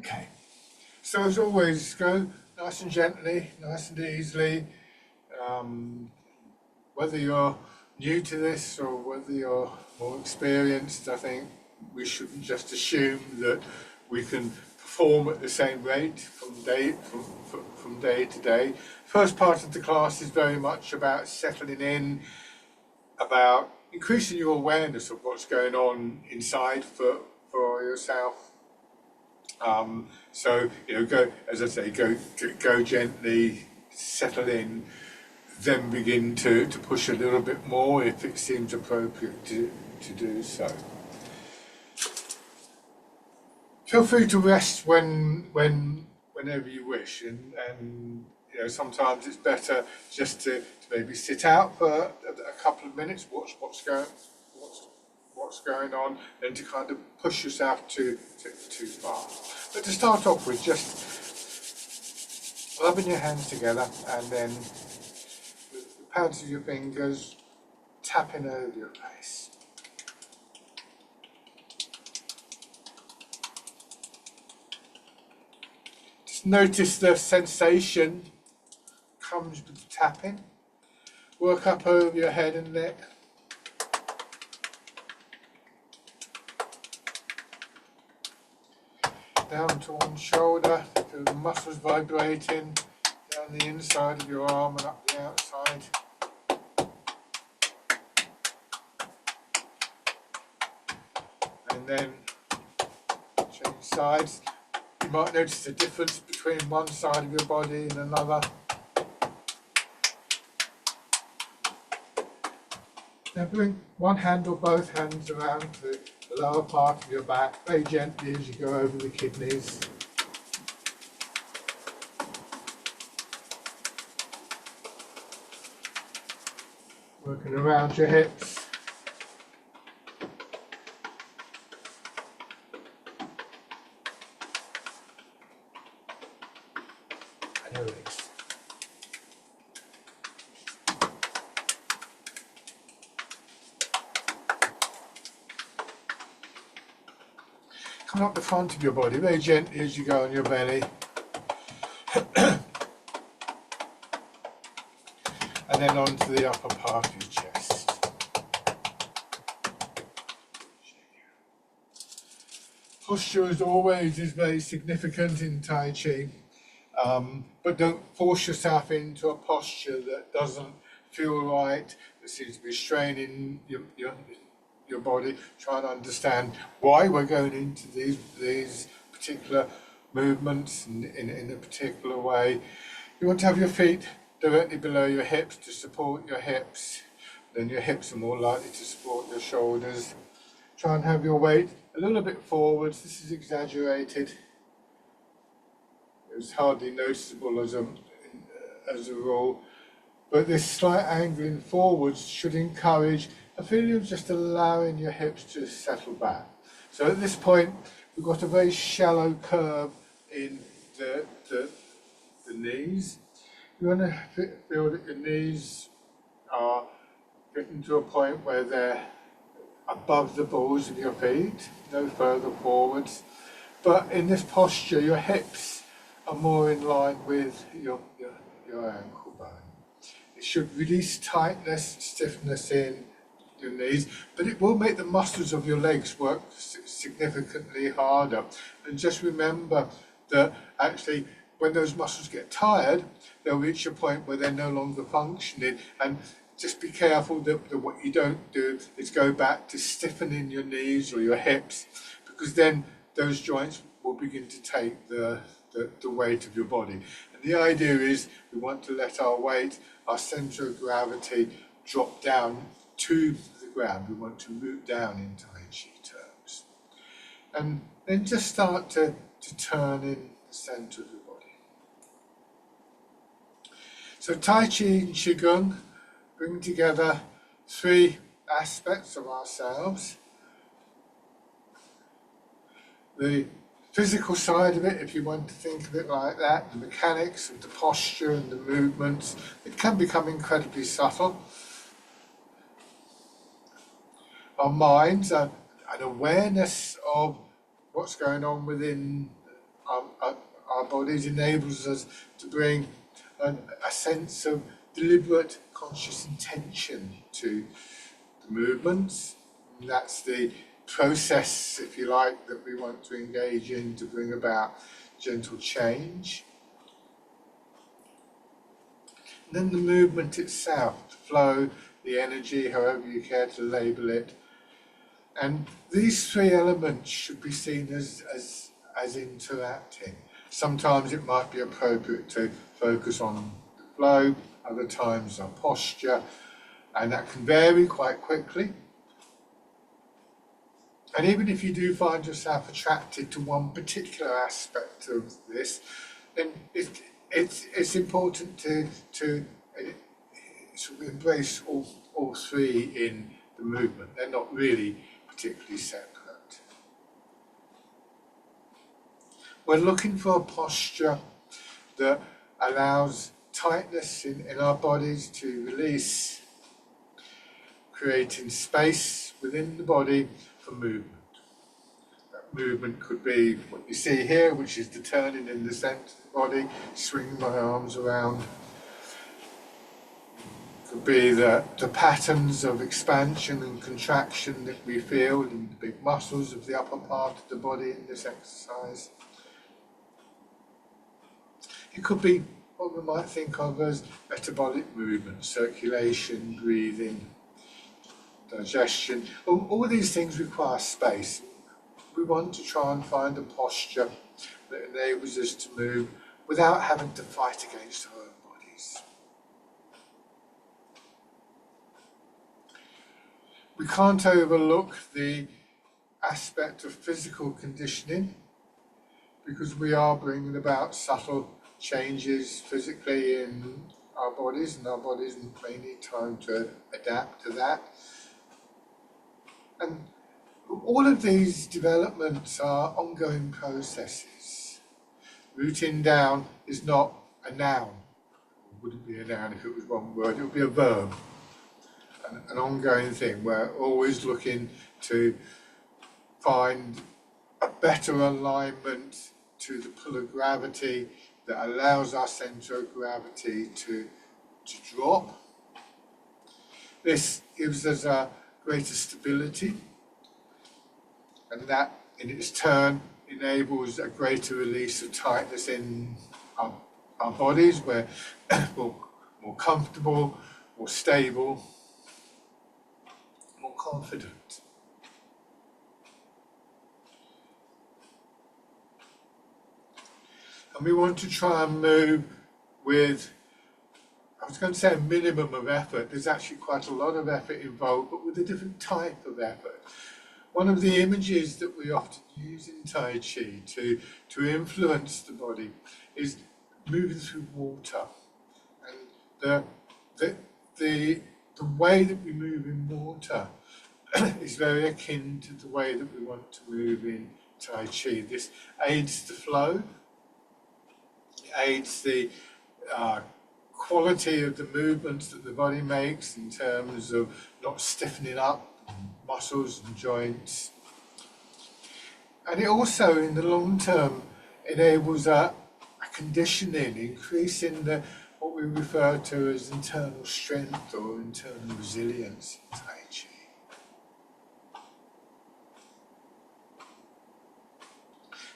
Okay, so as always, go nice and gently, nice and easily. Whether you're new to this or whether you're more experienced, I think we shouldn't just assume that we can perform at the same rate from day to day. First part of the class is very much about settling in, about increasing your awareness of what's going on inside for yourself. So go, as I say, go gently, settle in, then begin to push a little bit more if it seems appropriate to do so. Feel free to rest whenever you wish, and sometimes it's better just to maybe sit out for a couple of minutes, watch what's going on, than to kind of push yourself too far. But to start off with, just rubbing your hands together and then with the pads of your fingers tapping over your face. Just notice the sensation comes with the tapping. Work up over your head and neck. Down to one shoulder, feel the muscles vibrating down the inside of your arm and up the outside. And then change sides. You might notice the difference between one side of your body and another. Now bring one hand or both hands around the lower part of your back, very gently as you go over the kidneys. Working around your hips. And your legs. Come up the front of your body very gently as you go on your belly. And then onto the upper part of your chest. Posture, as always, is very significant in Tai Chi, but don't force yourself into a posture that doesn't feel right, that seems to be straining your body. Try and understand why we're going into these particular movements in a particular way. You want to have your feet directly below your hips to support your hips. Then your hips are more likely to support your shoulders. Try and have your weight a little bit forwards. This is exaggerated. It's hardly noticeable as a rule. But this slight angling forwards should encourage a feeling of just allowing your hips to settle back. So at this point, we've got a very shallow curve in the knees. You want to feel that your knees are getting to a point where they're above the balls of your feet, no further forwards. But in this posture, your hips are more in line with your ankle bone. It should release tightness and stiffness in your knees, but it will make the muscles of your legs work significantly harder. And just remember that actually when those muscles get tired, they'll reach a point where they're no longer functioning. And just be careful that what you don't do is go back to stiffening your knees or your hips, because then those joints will begin to take the weight of your body. And the idea is we want to let our weight, our centre of gravity, drop down to the ground. We want to root down in Tai Chi terms. And then just start to turn in the centre of the body. So Tai Chi and Qigong bring together three aspects of ourselves. The physical side of it, if you want to think of it like that, the mechanics of the posture and the movements, it can become incredibly subtle. Our minds are an awareness of what's going on within our bodies, enables us to bring a sense of deliberate conscious intention to the movements. And that's the process, if you like, that we want to engage in to bring about gentle change. And then the movement itself, the flow, the energy, however you care to label it. And these three elements should be seen as interacting. Sometimes it might be appropriate to focus on the flow, other times on posture, and that can vary quite quickly. And even if you do find yourself attracted to one particular aspect of this, then it's important to sort of embrace all three in the movement. They're not really particularly separate. We're looking for a posture that allows tightness in our bodies to release, creating space within the body for movement. That movement could be what you see here, which is the turning in the centre of the body, swinging my arms around. Could be the patterns of expansion and contraction that we feel in the big muscles of the upper part of the body in this exercise. It could be what we might think of as metabolic movement, circulation, breathing, digestion. All these things require space. We want to try and find a posture that enables us to move without having to fight against our own bodies. We can't overlook the aspect of physical conditioning, because we are bringing about subtle changes physically in our bodies, and our bodies may need time to adapt to that. And all of these developments are ongoing processes. Rooting down is not a noun. It wouldn't be a noun if it was one word, it would be a verb. An ongoing thing. We're always looking to find a better alignment to the pull of gravity that allows our centre of gravity to drop. This gives us a greater stability, and that in its turn enables a greater release of tightness in our bodies. We're more comfortable, more stable, more confident. And we want to try and move with, I was going to say a minimum of effort. There's actually quite a lot of effort involved, but with a different type of effort. One of the images that we often use in Tai Chi to influence the body is moving through water. And the way that we move in water is very akin to the way that we want to move in Tai Chi. This aids the flow, aids the quality of the movements that the body makes in terms of not stiffening up muscles and joints. And it also, in the long term, enables a conditioning, increasing what we refer to as internal strength or internal resilience in Tai Chi.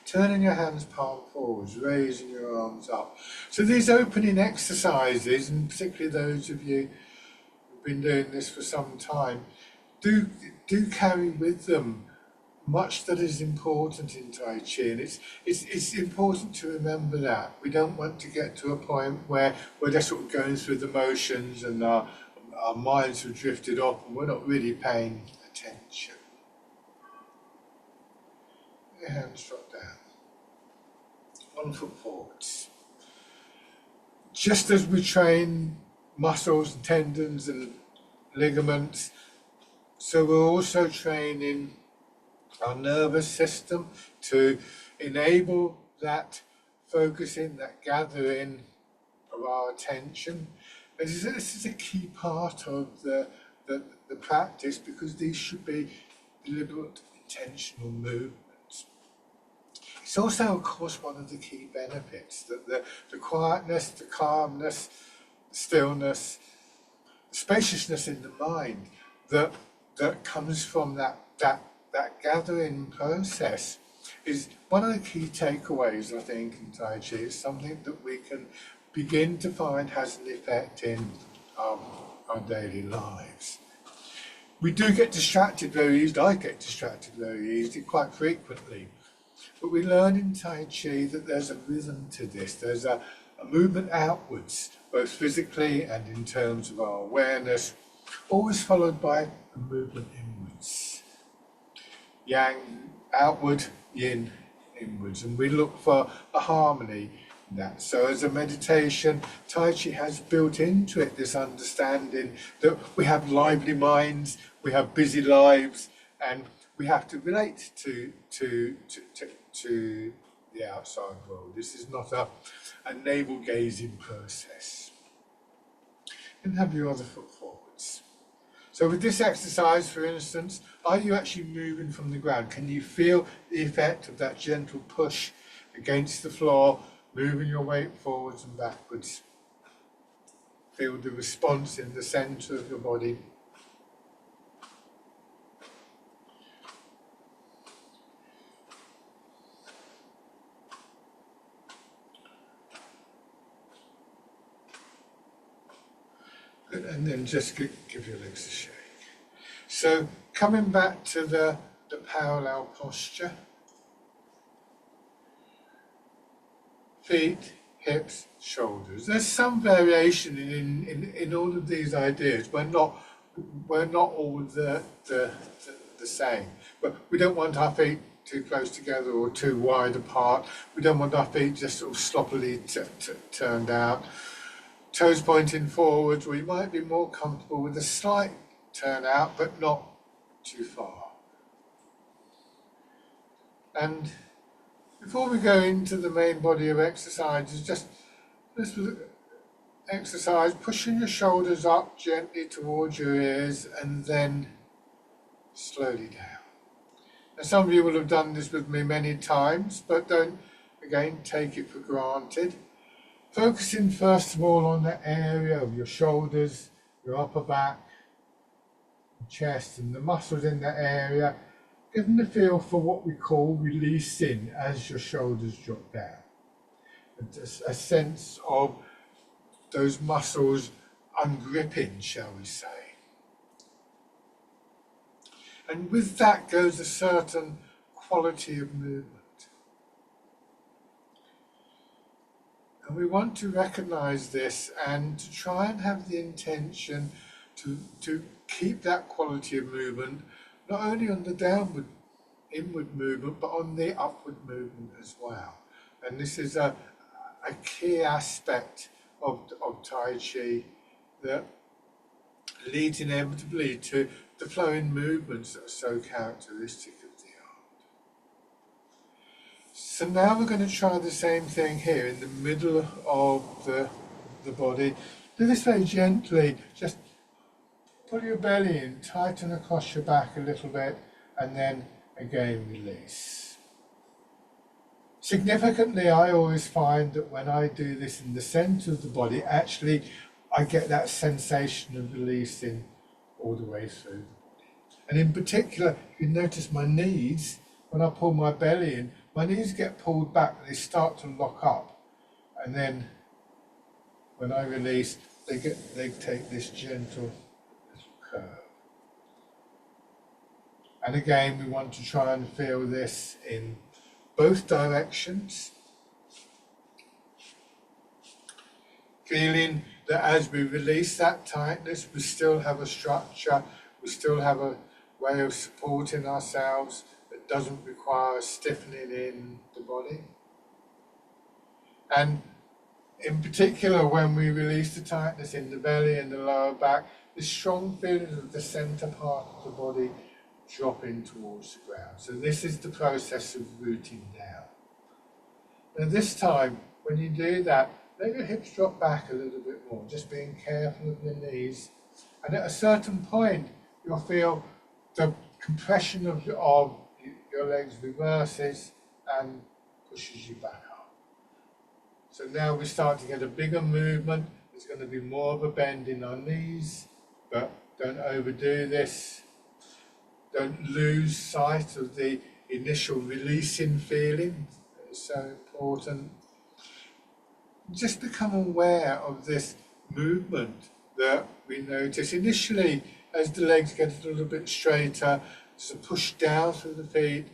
Turning your hands palm forwards, raising your arms up. So these opening exercises, and particularly those of you who've been doing this for some time, do carry with them much that is important in Tai Chi, and it's important to remember that. We don't want to get to a point where we're just sort of going through the motions and our minds have drifted off and we're not really paying attention. Your hands drop down. 1 foot forwards. Just as we train muscles and tendons and ligaments, so we're also training our nervous system to enable that focusing, that gathering of our attention. And this is a key part of the practice, because these should be deliberate, intentional movements. It's also, of course, one of the key benefits that the quietness, the calmness, the stillness, the spaciousness in the mind that comes from that gathering process is one of the key takeaways, I think, in Tai Chi. It's something that we can begin to find has an effect in our daily lives. We do get distracted very easily. I get distracted very easily, quite frequently. But we learn in Tai Chi that there's a rhythm to this. There's a movement outwards, both physically and in terms of our awareness, always followed by a movement inwards. Yang outward, yin inwards. And we look for a harmony in that. So as a meditation, Tai Chi has built into it this understanding that we have lively minds, we have busy lives, and we have to relate to the outside world. This is not a navel-gazing process. And have your other foot forwards. So with this exercise, for instance, are you actually moving from the ground? Can you feel the effect of that gentle push against the floor, moving your weight forwards and backwards? Feel the response in the centre of your body. And then just give your legs a shake. So coming back to the parallel posture. Feet, hips, shoulders. There's some variation in all of these ideas. We're not all the same. But we don't want our feet too close together or too wide apart. We don't want our feet just sort of sloppily turned out. Toes pointing forwards. We might be more comfortable with a slight turn out, but not too far. And before we go into the main body of exercises, just exercise, pushing your shoulders up gently towards your ears and then slowly down. Now, some of you will have done this with me many times, but don't, again, take it for granted. Focusing first of all on the area of your shoulders, your upper back, chest and the muscles in that area, giving a feel for what we call releasing as your shoulders drop down. A sense of those muscles ungripping, shall we say. And with that goes a certain quality of movement. And we want to recognize this and to try and have the intention to keep that quality of movement, not only on the downward, inward movement, but on the upward movement as well. And this is a key aspect of Tai Chi that leads inevitably to the flowing movements that are so characteristic of the art. So now we're going to try the same thing here in the middle of the body. Do this very gently, just pull your belly in, tighten across your back a little bit, and then again release. Significantly, I always find that when I do this in the centre of the body, actually I get that sensation of releasing all the way through the body. And in particular, if you notice my knees, when I pull my belly in, my knees get pulled back, they start to lock up. And then when I release, they take this gentle curve. And again, we want to try and feel this in both directions. Feeling that as we release that tightness, we still have a structure, we still have a way of supporting ourselves that doesn't require a stiffening in the body. And in particular, when we release the tightness in the belly and the lower back, the strong feeling of the centre part of the body dropping towards the ground. So this is the process of rooting down. Now this time, when you do that, let your hips drop back a little bit more, just being careful of your knees. And at a certain point, you'll feel the compression of your legs reverses and pushes you back up. So now we start to get a bigger movement. There's going to be more of a bend in our knees, but don't overdo this. Don't lose sight of the initial releasing feeling. It's so important. Just become aware of this movement that we notice initially as the legs get a little bit straighter. There's a push down through the feet,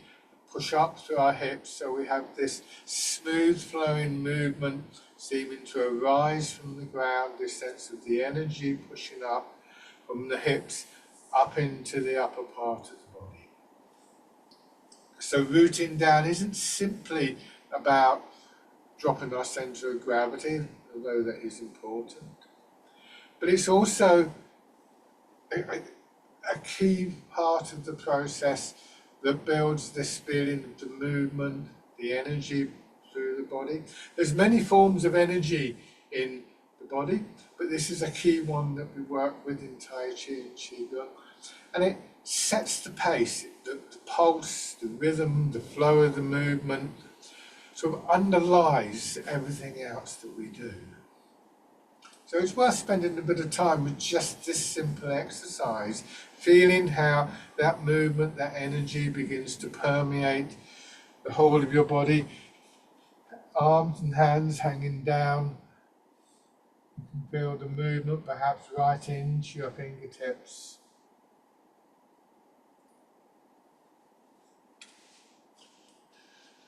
push up through our hips, so we have this smooth flowing movement seeming to arise from the ground, this sense of the energy pushing up from the hips up into the upper part of the body. So rooting down isn't simply about dropping our centre of gravity, although that is important, but it's also a key part of the process that builds this feeling of the movement, the energy through the body. There's many forms of energy in the body, but this is a key one that we work with in Tai Chi and Qigong. And it sets the pace, the pulse, the rhythm, the flow of the movement, sort of underlies everything else that we do. So it's worth spending a bit of time with just this simple exercise, feeling how that movement, that energy begins to permeate the whole of your body. Arms and hands hanging down. You can feel the movement perhaps right into your fingertips.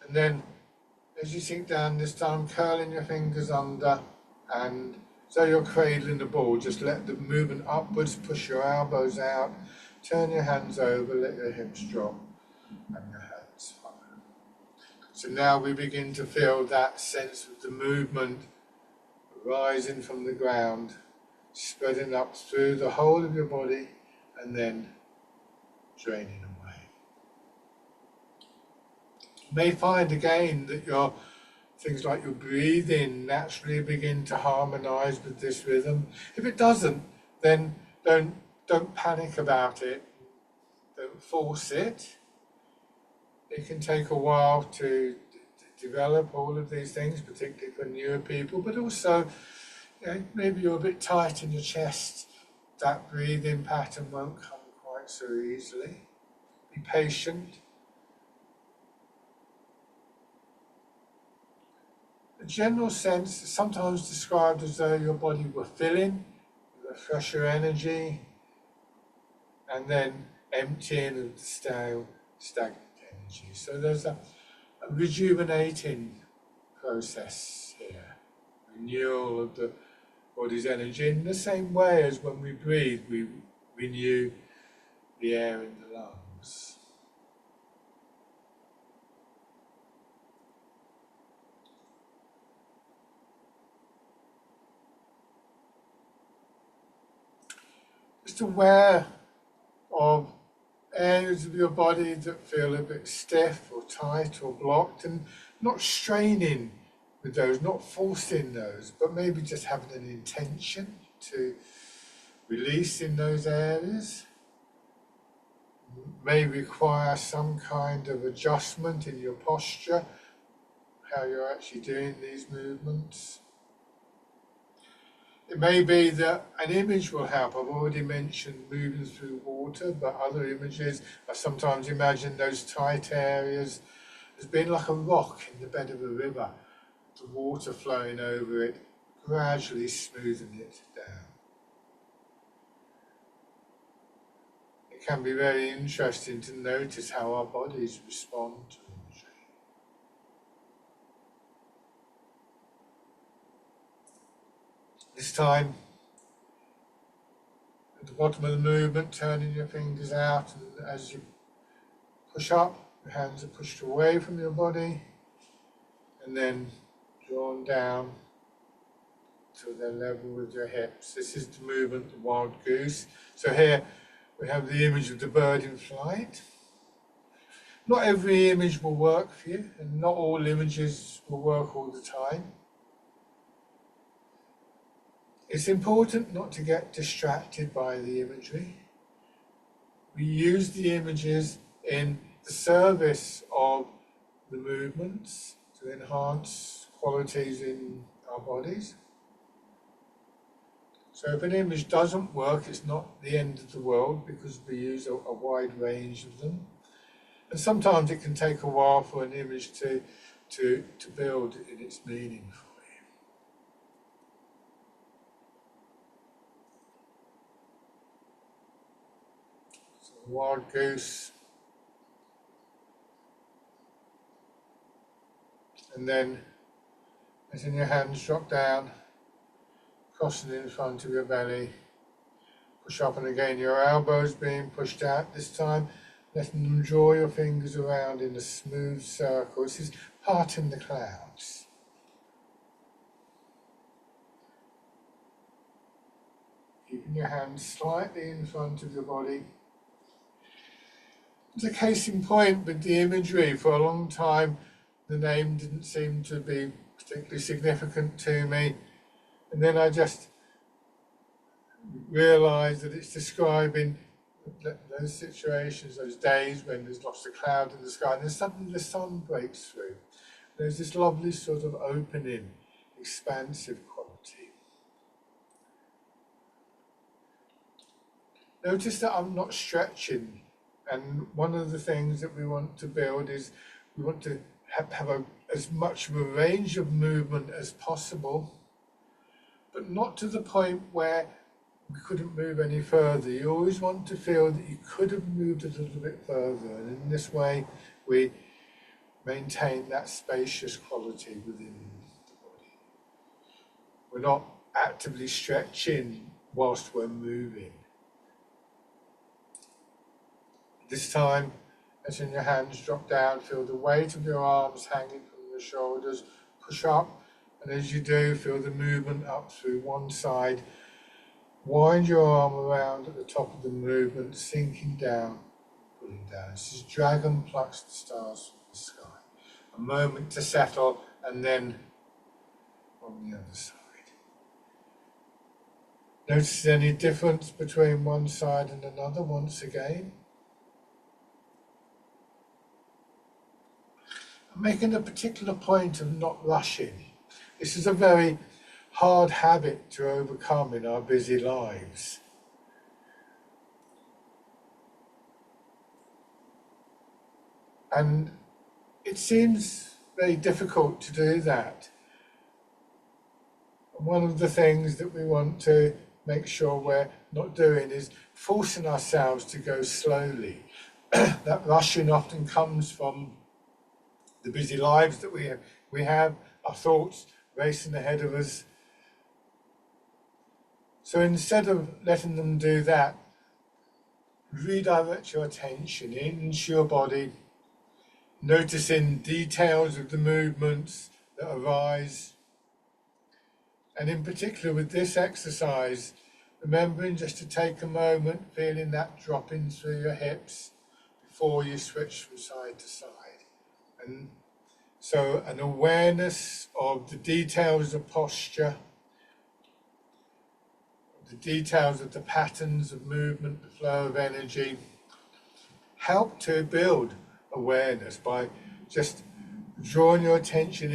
And then as you sink down this time, curling your fingers under, and so you're cradling the ball, just let the movement upwards, push your elbows out, turn your hands over, let your hips drop, and your hands follow. So now we begin to feel that sense of the movement rising from the ground, spreading up through the whole of your body, and then draining away. You may find again that your things like your breathing naturally begin to harmonise with this rhythm. If it doesn't, then don't panic about it. Don't force it. It can take a while to develop all of these things, particularly for newer people, but also, maybe you're a bit tight in your chest. That breathing pattern won't come quite so easily. Be patient. The general sense is sometimes described as though your body were filling with a fresher energy and then emptying of the stale, stagnant energy. So there's a rejuvenating process here, renewal of the body's energy in the same way as when we breathe, we renew the air in the lungs. Just aware of areas of your body that feel a bit stiff or tight or blocked, and not straining with those, not forcing those, but maybe just having an intention to release in those areas. May require some kind of adjustment in your posture, how you're actually doing these movements. It may be that an image will help. I've already mentioned moving through water, but other images, I sometimes imagine those tight areas as being like a rock in the bed of a river, the water flowing over it, gradually smoothing it down. It can be very interesting to notice how our bodies respond to imagery. This time, at the bottom of the movement, turning your fingers out, and as you push up, your hands are pushed away from your body, and then drawn down to the level with your hips. This is the movement, the wild goose. So here we have the image of the bird in flight. Not every image will work for you, and not all images will work all the time. It's important not to get distracted by the imagery. We use the images in the service of the movements to to enhance qualities in our bodies. So if an image doesn't work, it's not the end of the world, because we use a wide range of them. And sometimes it can take a while for an image to build in its meaning for you. So a wild goose. And then letting your hands drop down, crossing in front of your belly. Push up, and again your elbows being pushed out this time, letting them draw your fingers around in a smooth circle. This is parting the clouds. Keeping your hands slightly in front of your body. As a case in point with the imagery, for a long time the name didn't seem to be particularly significant to me, and then I just realised that it's describing those situations, those days when there's lots of cloud in the sky and then suddenly the sun breaks through. There's this lovely sort of opening, expansive quality. Notice that I'm not stretching, and one of the things that we want to build is we want to have as much of a range of movement as possible, but not to the point where we couldn't move any further. You always want to feel that you could have moved a little bit further, and in this way we maintain that spacious quality within the body. We're not actively stretching whilst we're moving. This time, letting your hands drop down, feel the weight of your arms hanging from your shoulders, push up, and as you do, feel the movement up through one side. Wind your arm around at the top of the movement, sinking down, pulling down. This is dragon plucks the stars from the sky. A moment to settle, and then on the other side. Notice any difference between one side and another once again. I'm making a particular point of not rushing. This is a very hard habit to overcome in our busy lives. And it seems very difficult to do that. One of the things that we want to make sure we're not doing is forcing ourselves to go slowly. That rushing often comes from the busy lives that we have, our thoughts racing ahead of us. So instead of letting them do that, redirect your attention into your body, noticing details of the movements that arise. And in particular with this exercise, remembering just to take a moment, feeling that dropping through your hips before you switch from side to side. And so an awareness of the details of posture, the details of the patterns of movement, the flow of energy, help to build awareness by just drawing your attention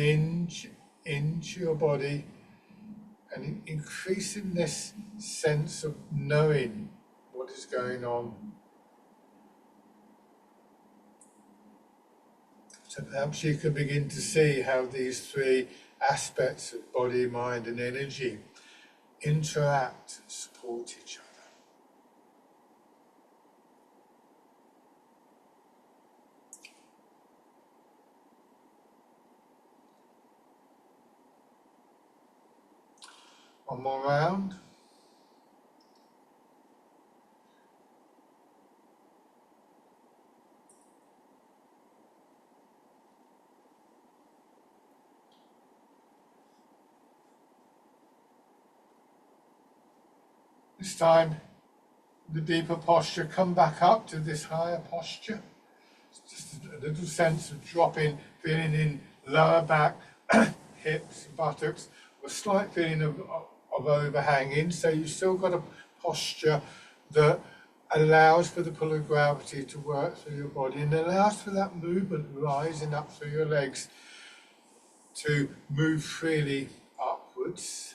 into your body and increasing this sense of knowing what is going on. So perhaps you can begin to see how these three aspects of body, mind and energy interact and support each other. One more round. This time, the deeper posture, come back up to this higher posture. It's just a little sense of dropping, feeling in lower back, hips, buttocks, a slight feeling of overhanging. So you've still got a posture that allows for the pull of gravity to work through your body and allows for that movement rising up through your legs. to move freely upwards.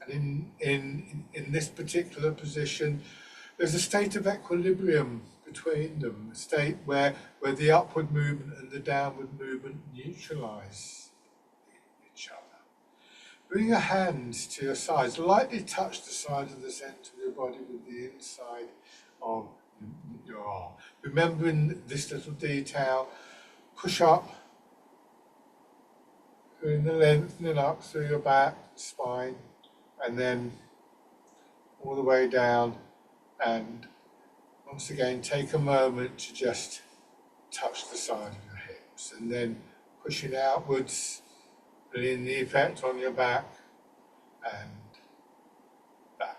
And in this particular position, there's a state of equilibrium between them, a state where the upward movement and the downward movement neutralize each other. Bring your hands to your sides, lightly touch the side of the centre of your body with the inside of your arm. Remembering this little detail, push up, doing the lengthening up through your back, spine, and then all the way down, and once again take a moment to just touch the side of your hips, and then pushing outwards, feeling the effect on your back and back.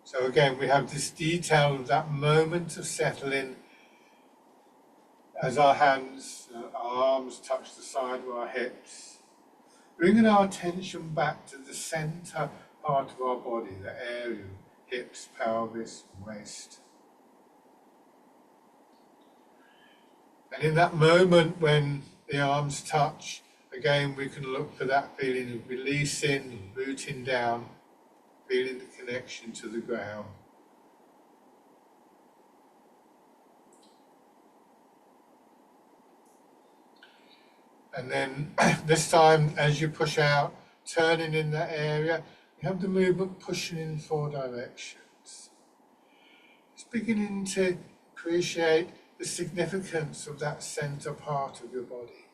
So again, we have this detail of that moment of settling as our hands, our arms touch the side of our hips, bringing our attention back to the centre part of our body, the area, hips, pelvis, waist. And in that moment when the arms touch, again we can look for that feeling of releasing, rooting down, feeling the connection to the ground. And then this time, as you push out, turning in that area, you have the movement pushing in 4 directions. It's beginning to appreciate the significance of that centre part of your body.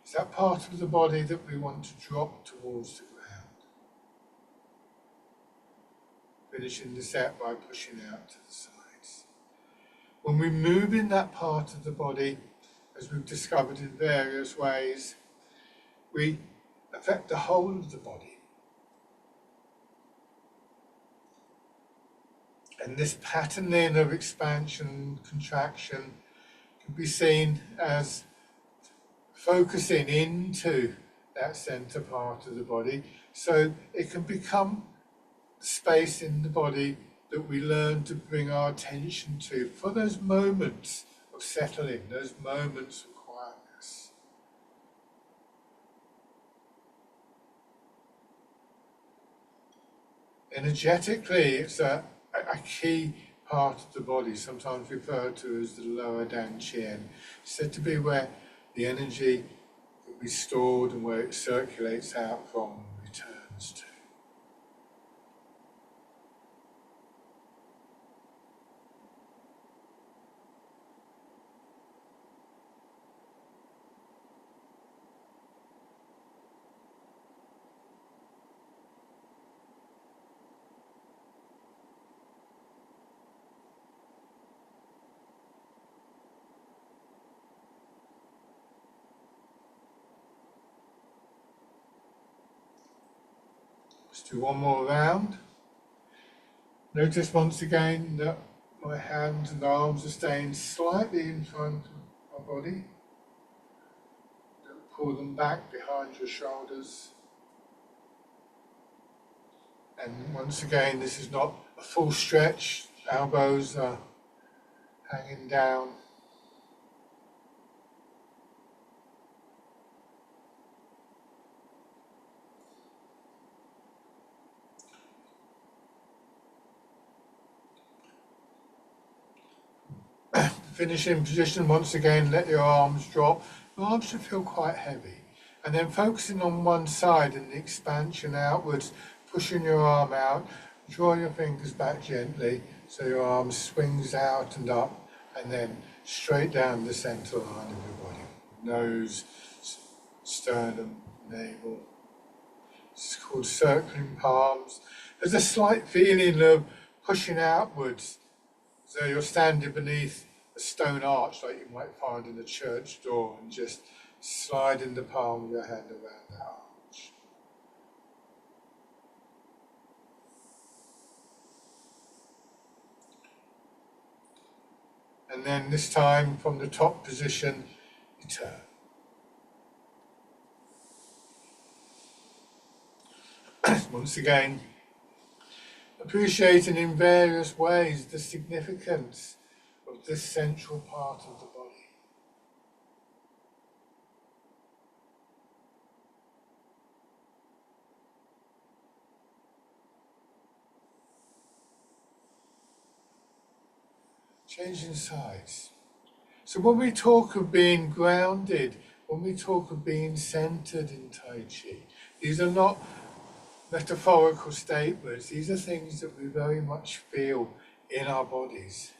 It's that part of the body that we want to drop towards the ground. Finishing the set by pushing out to the sides. When we move in that part of the body, as we've discovered in various ways, we affect the whole of the body. And this pattern then of expansion and contraction can be seen as focusing into that centre part of the body, so it can become the space in the body that we learn to bring our attention to for those moments of settling, those moments of quietness. Energetically, it's a key part of the body, sometimes referred to as the lower dantian. It's said to be where the energy will be stored and where it circulates out from and returns to. Let's do one more round. Notice once again that my hands and arms are staying slightly in front of my body. Don't pull them back behind your shoulders. And once again, this is not a full stretch. Elbows are hanging down. Finishing position, once again, let your arms drop. Your arms should feel quite heavy. And then focusing on one side and the expansion outwards, pushing your arm out, draw your fingers back gently so your arm swings out and up, and then straight down the centre line of your body. Nose, sternum, navel. It's called circling palms. There's a slight feeling of pushing outwards, so you're standing beneath a stone arch like you might find in a church door, and just sliding the palm of your hand around that arch. And then this time from the top position, you turn. Once again, appreciating in various ways the significance of this central part of the body. changing sides. So when we talk of being grounded, when we talk of being centered in Tai Chi, these are not metaphorical statements. These are things that we very much feel in our bodies.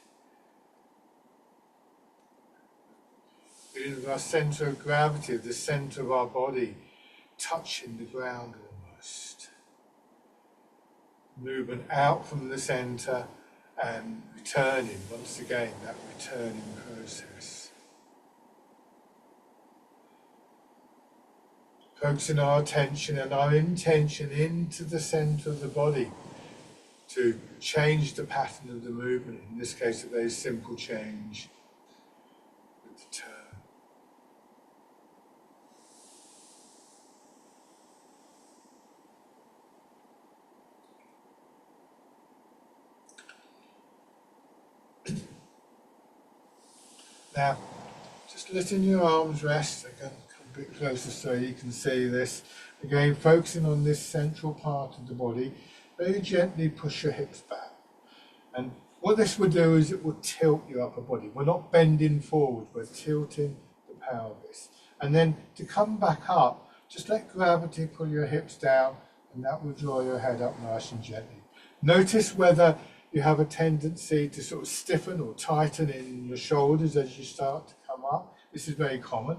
Feeling our center of gravity, the center of our body, touching the ground almost. Movement out from the center and returning, once again, that returning process. Focusing our attention and our intention into the center of the body to change the pattern of the movement. In this case, a very simple change with the turn. Now, just letting your arms rest, again, come a bit closer so you can see this. Again, focusing on this central part of the body, very gently push your hips back. And what this will do is it will tilt your upper body. We're not bending forward, we're tilting the pelvis. And then to come back up, just let gravity pull your hips down, and that will draw your head up nice and gently. Notice whether you have a tendency to sort of stiffen or tighten in your shoulders as you start to come up. This is very common.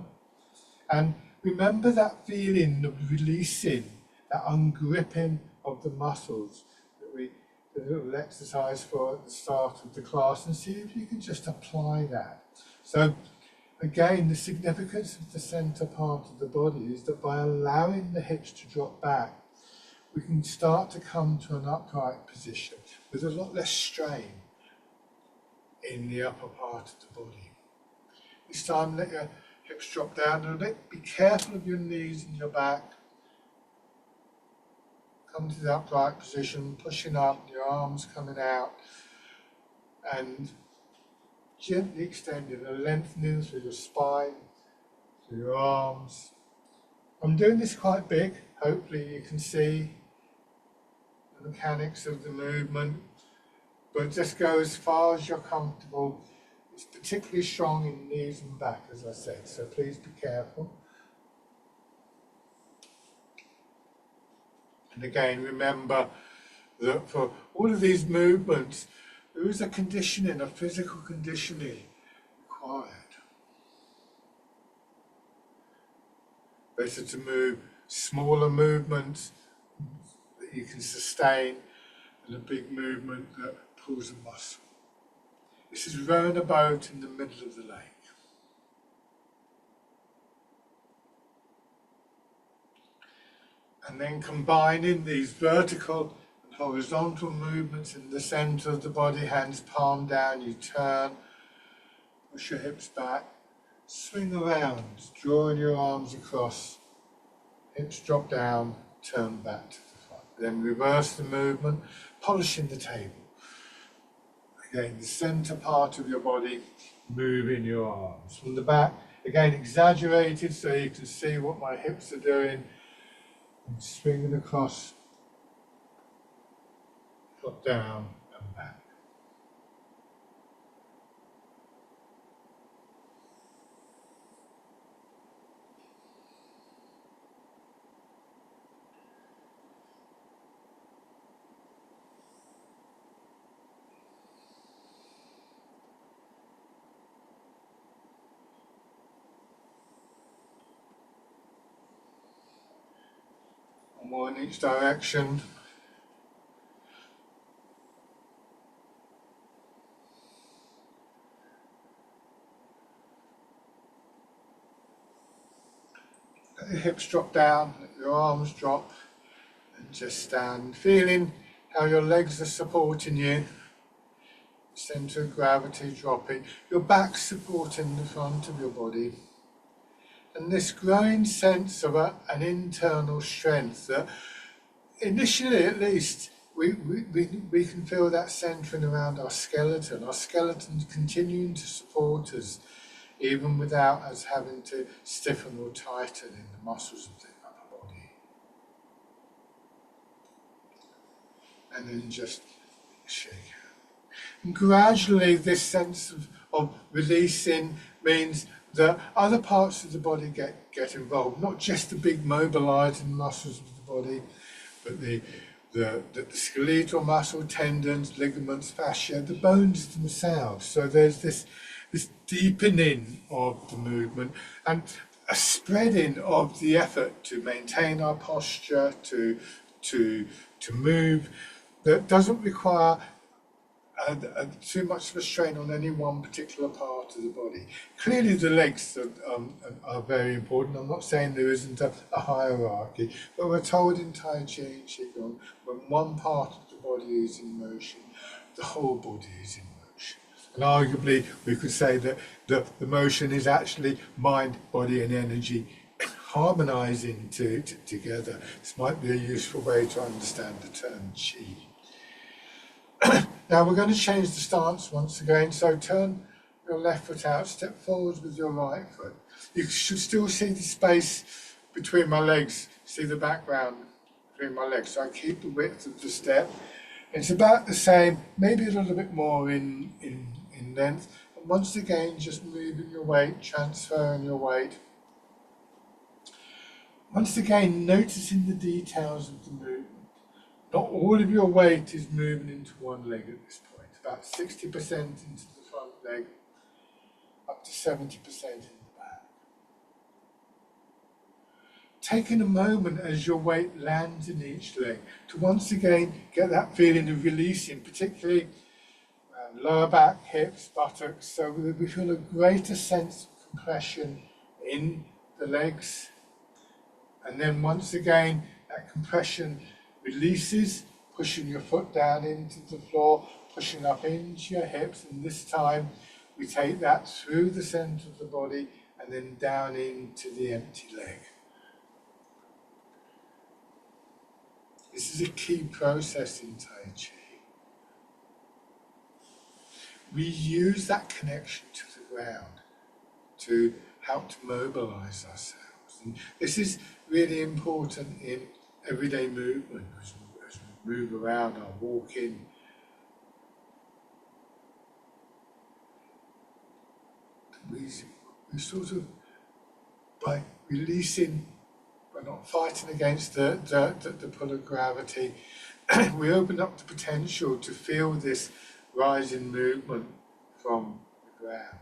And remember that feeling of releasing, that ungripping of the muscles that we did a little exercise for at the start of the class, and see if you can just apply that. So again, the significance of the center part of the body is that by allowing the hips to drop back, we can start to come to an upright position with a lot less strain in the upper part of the body. This time, let your hips drop down a little bit. Be careful of your knees and your back. Come to the upright position, pushing up, your arms coming out, and gently extending and lengthening through your spine, through your arms. I'm doing this quite big. Hopefully you can see the mechanics of the movement, but just go as far as you're comfortable. It's particularly strong in knees and back, as I said, so please be careful. And again, remember that for all of these movements, there is a conditioning, a physical conditioning required. Better to move smaller movements that you can sustain than a big movement that pulls a muscle. This is rowing a boat in the middle of the lake. And then combining these vertical and horizontal movements in the center of the body, hands palm down, you turn, push your hips back, swing around, drawing your arms across, hips drop down, turn back to the front. Then reverse the movement, polishing the table. Again, the center part of your body, moving your arms. From the back, again exaggerated so you can see what my hips are doing. And swinging across, drop down and back. One more in each direction. Let your hips drop down, let your arms drop, and just stand, feeling how your legs are supporting you. Center of gravity dropping, your back supporting the front of your body. And this growing sense of an internal strength that initially at least we can feel that centering around our skeleton continuing to support us even without us having to stiffen or tighten in the muscles of the upper body. And then just shake out. And gradually this sense of releasing means that other parts of the body get involved, not just the big mobilizing muscles of the body, but the skeletal muscle, tendons, ligaments, fascia, the bones themselves. So there's this deepening of the movement and a spreading of the effort to maintain our posture, to move, that doesn't require too much of a strain on any one particular part of the body. Clearly the legs are very important. I'm not saying there isn't a hierarchy, but we're told in Tai Chi and Qigong, when one part of the body is in motion, the whole body is in motion. And arguably we could say that the motion is actually mind, body and energy harmonizing together. This might be a useful way to understand the term Qi. Now we're going to change the stance once again, so turn your left foot out, step forward with your right foot. You should still see the space between my legs, see the background between my legs, so I keep the width of the step. It's about the same, maybe a little bit more in length, and once again just moving your weight, transferring your weight. Once again noticing the details of the movement. Not all of your weight is moving into one leg at this point. About 60% into the front leg, up to 70% in the back. Taking a moment as your weight lands in each leg to once again get that feeling of releasing, particularly lower back, hips, buttocks, so that we feel a greater sense of compression in the legs. And then once again, that compression releases, pushing your foot down into the floor, pushing up into your hips, and this time we take that through the center of the body and then down into the empty leg. This is a key process in Tai Chi. We use that connection to the ground to help to mobilize ourselves. And this is really important in everyday movement, as we move around, our walking. We sort of, by releasing, by not fighting against the pull of gravity, we open up the potential to feel this rising movement from the ground.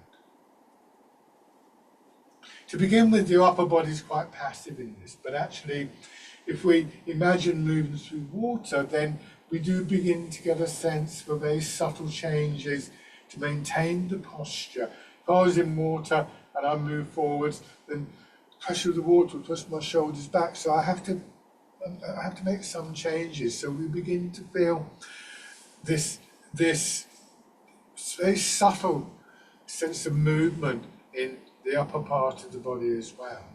To begin with, your upper body is quite passive in this, but actually, if we imagine moving through water, then we do begin to get a sense for very subtle changes to maintain the posture. If I was in water and I move forwards, then the pressure of the water will push my shoulders back, so I have to make some changes. So we begin to feel this very subtle sense of movement in the upper part of the body as well.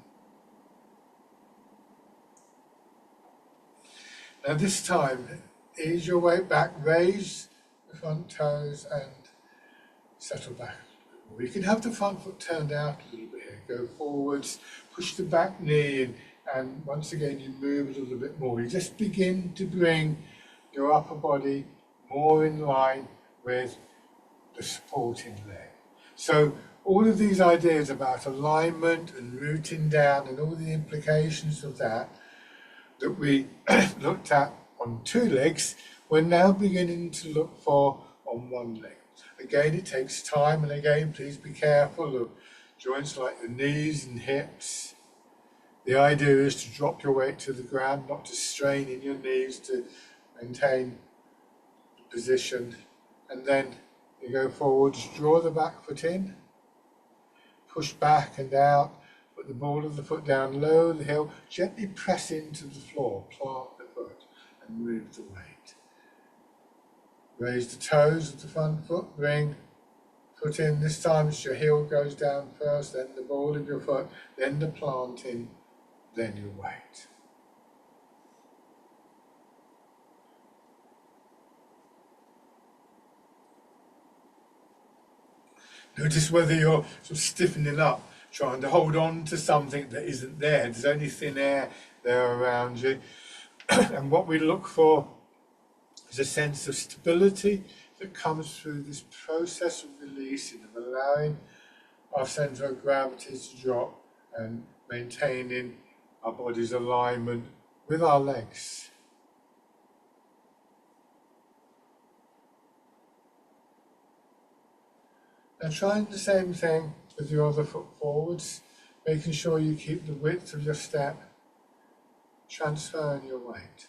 Now this time, ease your weight back, raise the front toes and settle back. You can have the front foot turned out a little bit here. Go forwards, push the back knee in, and once again you move a little bit more. You just begin to bring your upper body more in line with the supporting leg. So all of these ideas about alignment and rooting down and all the implications of that we looked at on two legs, we're now beginning to look for on one leg. Again, it takes time, and again, please be careful of joints like the knees and hips. The idea is to drop your weight to the ground, not to strain in your knees to maintain the position. And then you go forwards, draw the back foot in, push back and out. Put the ball of the foot down low the heel, gently press into the floor, plant the foot and move the weight. Raise the toes of the front foot, bring foot in. This time as your heel goes down first, then the ball of your foot, then the planting, then your weight. Notice whether you're sort of stiffening up, trying to hold on to something that isn't there. There's only thin air there around you. And what we look for is a sense of stability, that comes through this process of releasing, of allowing our centre of gravity to drop and maintaining our body's alignment with our legs. And trying the same thing with your other foot forwards, making sure you keep the width of your step, transferring your weight.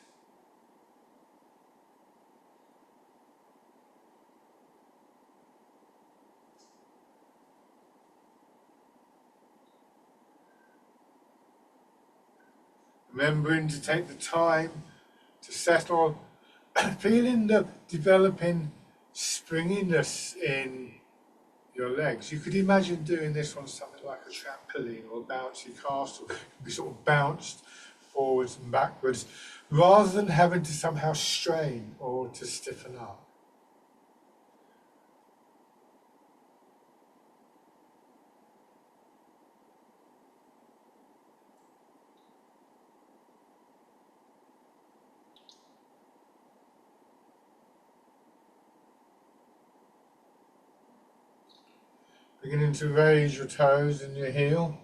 Remembering to take the time to settle, feeling the developing springiness in your legs. You could imagine doing this on something like a trampoline or a bouncy castle. You could be sort of bounced forwards and backwards rather than having to somehow strain or to stiffen up. Beginning to raise your toes and your heel.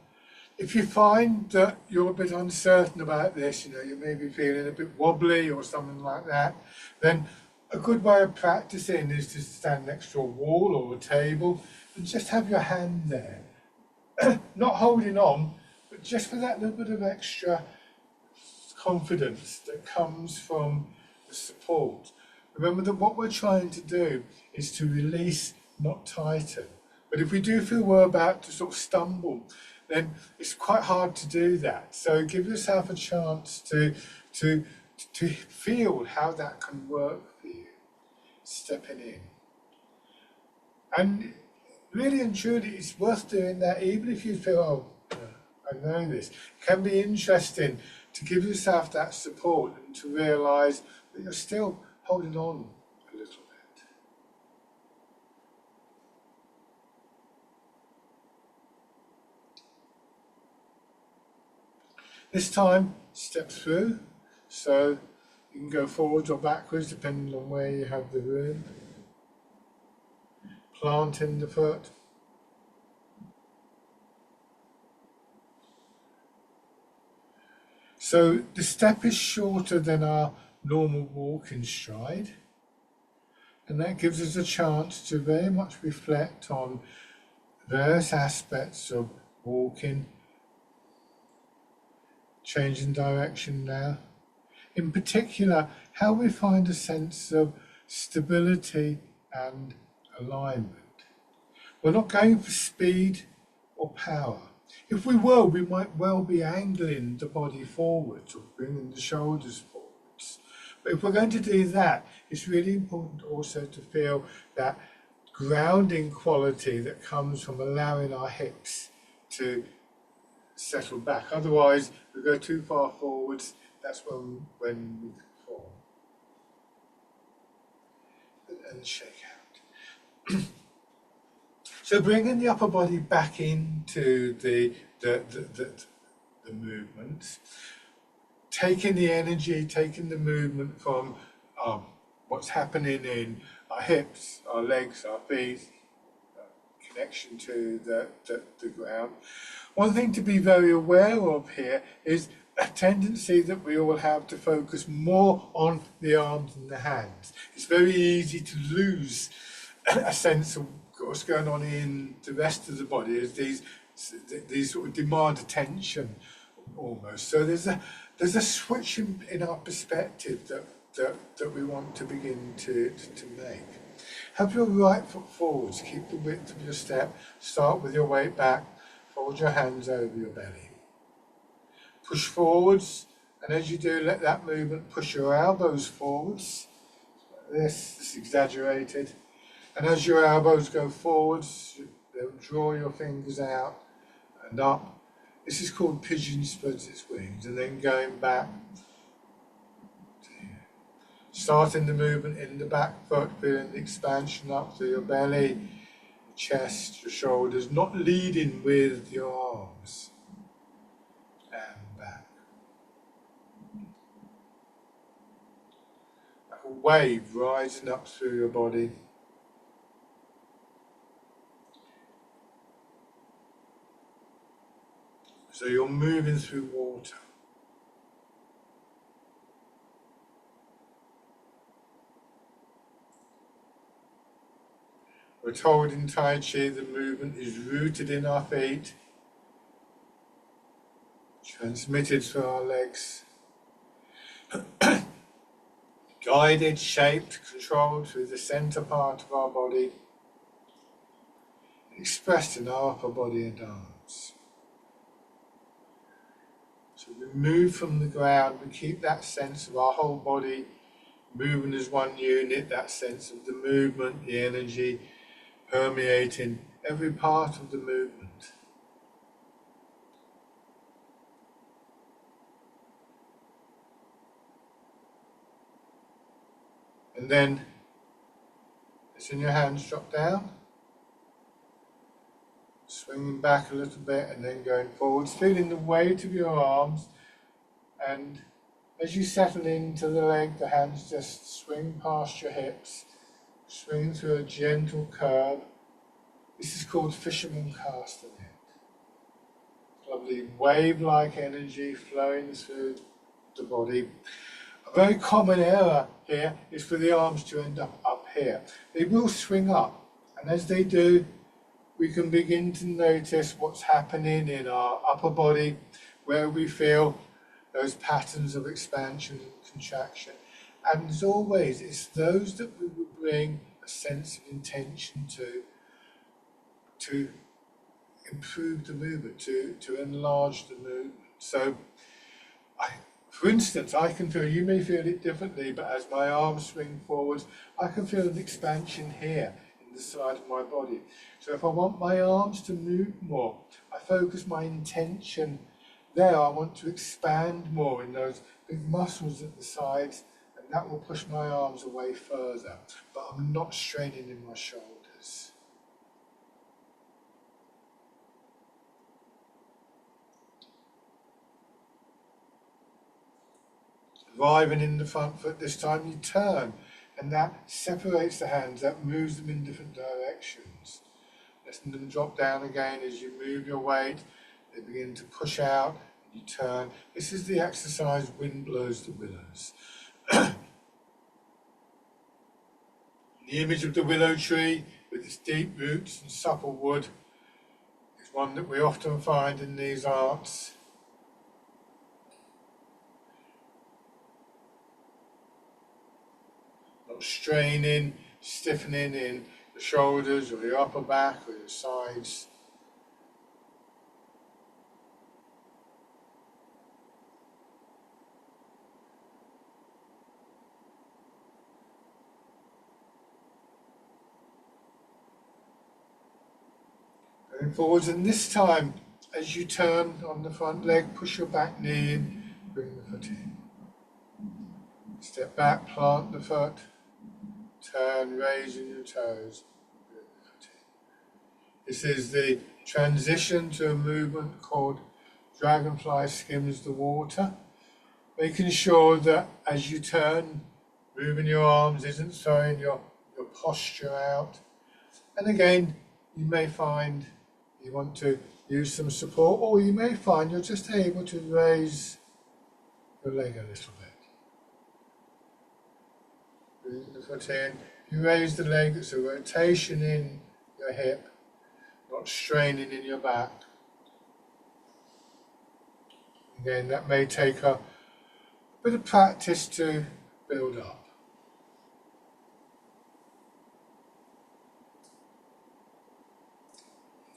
If you find that you're a bit uncertain about this, you may be feeling a bit wobbly or something like that, then a good way of practicing is to stand next to a wall or a table and just have your hand there. Not holding on, but just for that little bit of extra confidence that comes from the support. Remember that what we're trying to do is to release, not tighten. But if we do feel we're about to sort of stumble, then it's quite hard to do that. So give yourself a chance to feel how that can work for you, stepping in. And really and truly, it's worth doing that, even if you feel, oh, I know this. It can be interesting to give yourself that support and to realise that you're still holding on a little bit. This time, step through, so you can go forwards or backwards depending on where you have the room. Planting the foot. So the step is shorter than our normal walking stride, and that gives us a chance to very much reflect on various aspects of walking, changing direction now. In particular, how we find a sense of stability and alignment. We're not going for speed or power. If we were, we might well be angling the body forwards or bringing the shoulders forwards. But if we're going to do that, it's really important also to feel that grounding quality that comes from allowing our hips to settle back. Otherwise, if we go too far forwards, that's when we can fall. And shake out. So bringing the upper body back into the movement, taking the energy, taking the movement from what's happening in our hips, our legs, our feet, connection to the ground. One thing to be very aware of here is a tendency that we all have to focus more on the arms and the hands. It's very easy to lose a sense of what's going on in the rest of the body as these sort of demand attention almost. So there's a switch in our perspective that we want to begin to make. Have your right foot forwards, keep the width of your step, start with your weight back, fold your hands over your belly. Push forwards, and as you do, let that movement push your elbows forwards. Like this is exaggerated. And as your elbows go forwards, draw your fingers out and up. This is called pigeon spreads its wings, and then going back. Starting the movement in the back foot, feeling the expansion up through your belly, your chest, your shoulders, not leading with your arms. And back. Like a wave rising up through your body, So you're moving through water. We're told in Tai Chi the movement is rooted in our feet, transmitted through our legs, guided, shaped, controlled through the centre part of our body, expressed in our upper body and arms. So we move from the ground, we keep that sense of our whole body moving as one unit, that sense of the movement, the energy permeating every part of the movement. And then, letting your hands drop down, swinging back a little bit and then going forwards, feeling the weight of your arms, and as you settle into the leg, the hands just swing past your hips, swing through a gentle curve. This is called fisherman castanet. Lovely wave-like energy flowing through the body. A very common error here is for the arms to end up here. They will swing up, and as they do, we can begin to notice what's happening in our upper body, where we feel those patterns of expansion and contraction. And as always, it's those that we will bring a sense of intention to improve the movement, to enlarge the movement. So, for instance, I can feel, you may feel it differently, but as my arms swing forwards, I can feel an expansion here in the side of my body. So if I want my arms to move more, I focus my intention there. I want to expand more in those big muscles at the sides, and that will push my arms away further, but I'm not straining in my shoulders. Arriving in the front foot, this time you turn, and that separates the hands, that moves them in different directions. Letting them drop down again as you move your weight, they begin to push out, and you turn. This is the exercise Wind Blows the Willows. The image of the willow tree with its deep roots and supple wood is one that we often find in these arts. Not straining, stiffening in the shoulders or your upper back or your sides. Going forwards, and this time, as you turn on the front leg, push your back knee in, bring the foot in. Step back, plant the foot, turn, raising your toes, bring the foot in. This is the transition to a movement called Dragonfly Skims the Water, making sure that as you turn, moving your arms isn't throwing your posture out. And again, you may find you want to use some support, or you may find you're just able to raise your leg a little bit. Bring the foot in. You raise the leg, it's a rotation in your hip, not straining in your back. Again, that may take a bit of practice to build up.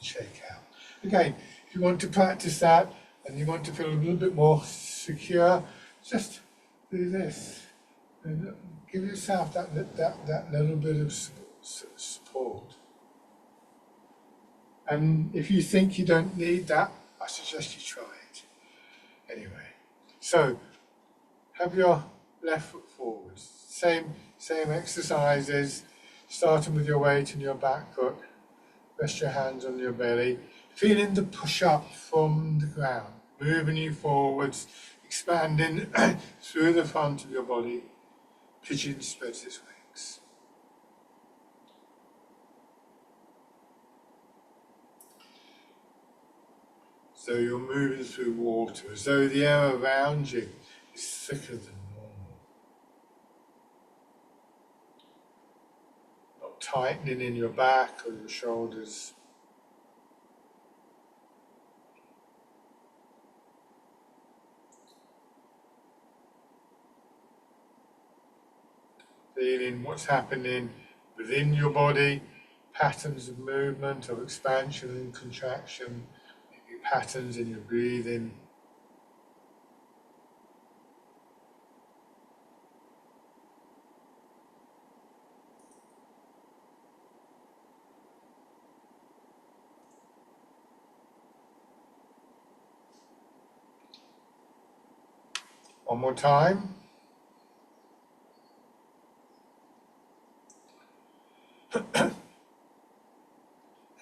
Shake out. Again, if you want to practice that and you want to feel a little bit more secure, just do this. And give yourself that little bit of support. And if you think you don't need that, I suggest you try it. Anyway, so have your left foot forward. Same exercises, starting with your weight in your back foot. Rest your hands on your belly, feeling the push up from the ground, moving you forwards, expanding through the front of your body. Pigeon spreads its wings. though you're moving through water, as though the air around you is thicker than normal. Not tightening in your back or your shoulders. Feeling what's happening within your body, patterns of movement, of expansion and contraction, maybe patterns in your breathing. One more time.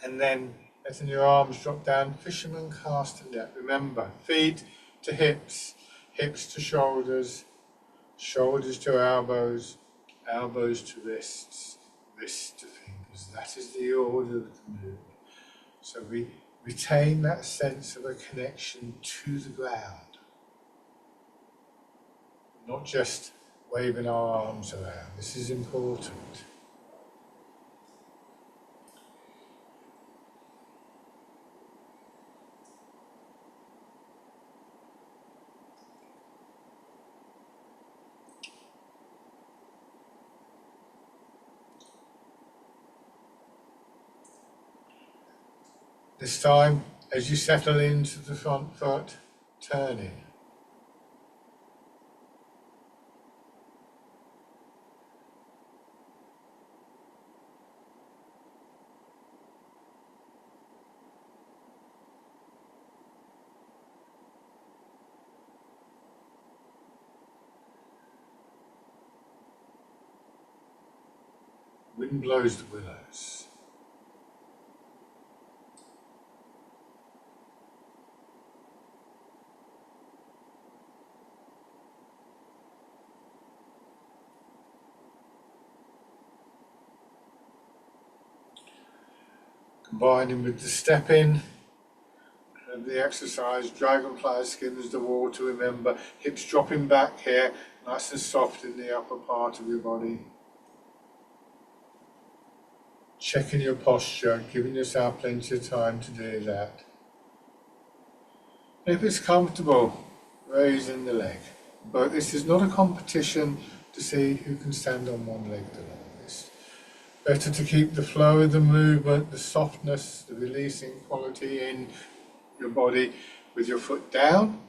And then letting your arms drop down, fisherman casting net. Remember, feet to hips, hips to shoulders, shoulders to elbows, elbows to wrists, wrists to fingers. That is the order of the movement. So we retain that sense of a connection to the ground, not just waving our arms around. This is important. This time, as you settle into the front foot, turning. Wind blows the willows. Combining with the stepping and the exercise, dragonfly skims the water. Remember, hips dropping back here, nice and soft in the upper part of your body. Checking your posture, giving yourself plenty of time to do that. If it's comfortable, raising the leg. But this is not a competition to see who can stand on one leg the longest. Better to keep the flow of the movement, the softness, the releasing quality in your body with your foot down,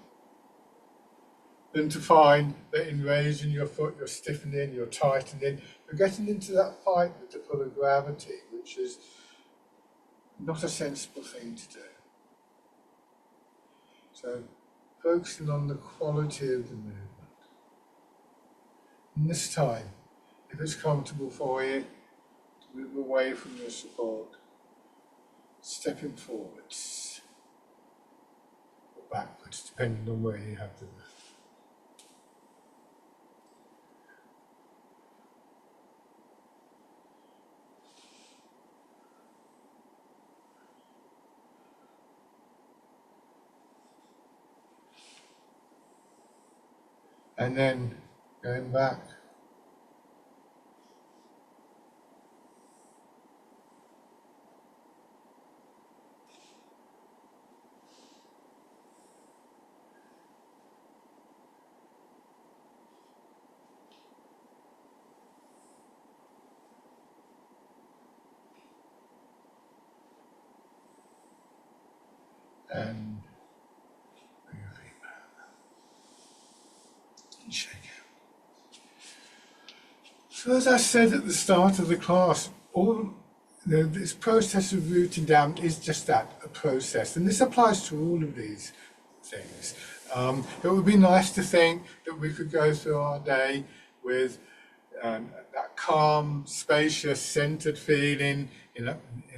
than to find that in raising your foot you're stiffening, you're tightening, you're getting into that fight with the pull of gravity, which is not a sensible thing to do. So focusing on the quality of the movement. And this time, if it's comfortable for you, to move away from your support, stepping forwards or backwards, depending on where you have the movement. And then going back. And bring your feet back. And shake out. So as I said at the start of the class, this process of rooting down is just that, a process. And this applies to all of these things. It would be nice to think that we could go through our day with that calm, spacious, centered feeling in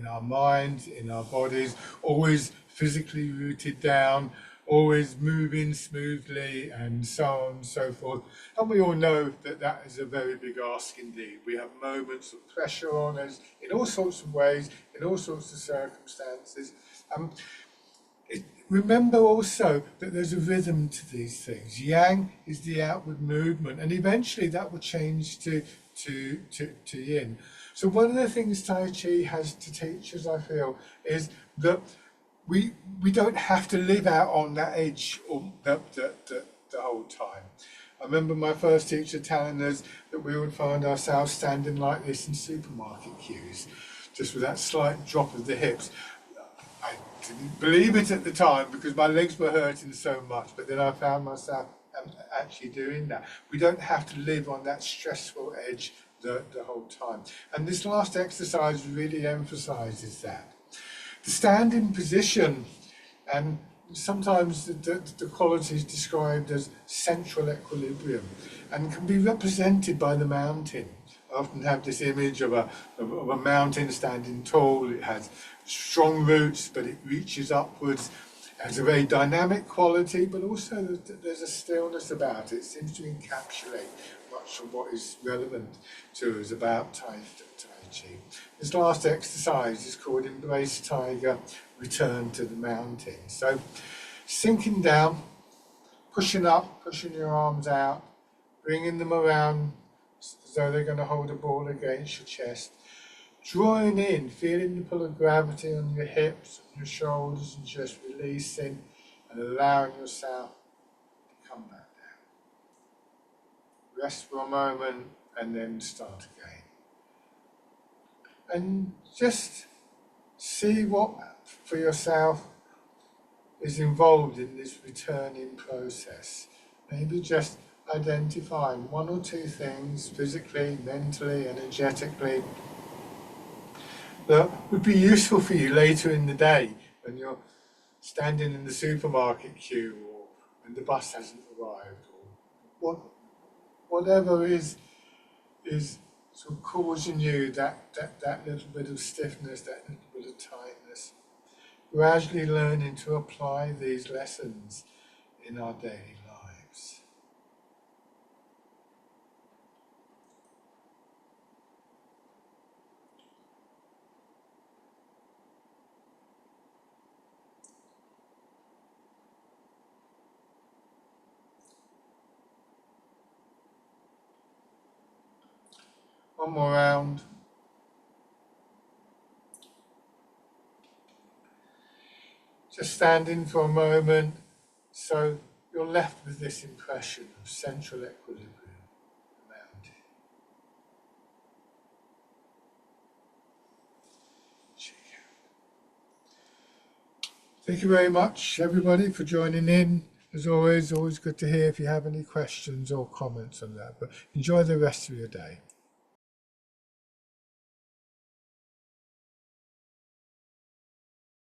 our minds, in our bodies, always physically rooted down, always moving smoothly, and so on and so forth. And we all know that that is a very big ask indeed. We have moments of pressure on us in all sorts of ways, in all sorts of circumstances. Remember also that there's a rhythm to these things. Yang is the outward movement, and eventually that will change to yin. So one of the things Tai Chi has to teach us, I feel, is that we don't have to live out on that edge all the whole time. I remember my first teacher telling us that we would find ourselves standing like this in supermarket queues, just with that slight drop of the hips. I didn't believe it at the time because my legs were hurting so much, but then I found myself actually doing that. We don't have to live on that stressful edge the whole time. And this last exercise really emphasizes that. The standing position, and sometimes the quality is described as central equilibrium and can be represented by the mountain. I often have this image of a mountain standing tall. It has strong roots, but it reaches upwards. It has a very dynamic quality, but also there's a stillness about it. It seems to encapsulate much of what is relevant to us about Tai Chi. This last exercise is called Embrace Tiger, Return to the Mountain. So sinking down, pushing up, pushing your arms out, bringing them around as though they're going to hold a ball against your chest. Drawing in, feeling the pull of gravity on your hips, on your shoulders, and just releasing and allowing yourself to come back down. Rest for a moment and then start again. And just see what for yourself is involved in this returning process. Maybe just identifying one or two things physically, mentally, energetically that would be useful for you later in the day when you're standing in the supermarket queue or when the bus hasn't arrived, or whatever is sort of causing you that little bit of stiffness, that little bit of tightness. Gradually learning to apply these lessons in our daily lives. One more round. Just standing for a moment, so you're left with this impression of central equilibrium, the mountain. Thank you very much, everybody, for joining in. As always good to hear if you have any questions or comments on that. But enjoy the rest of your day.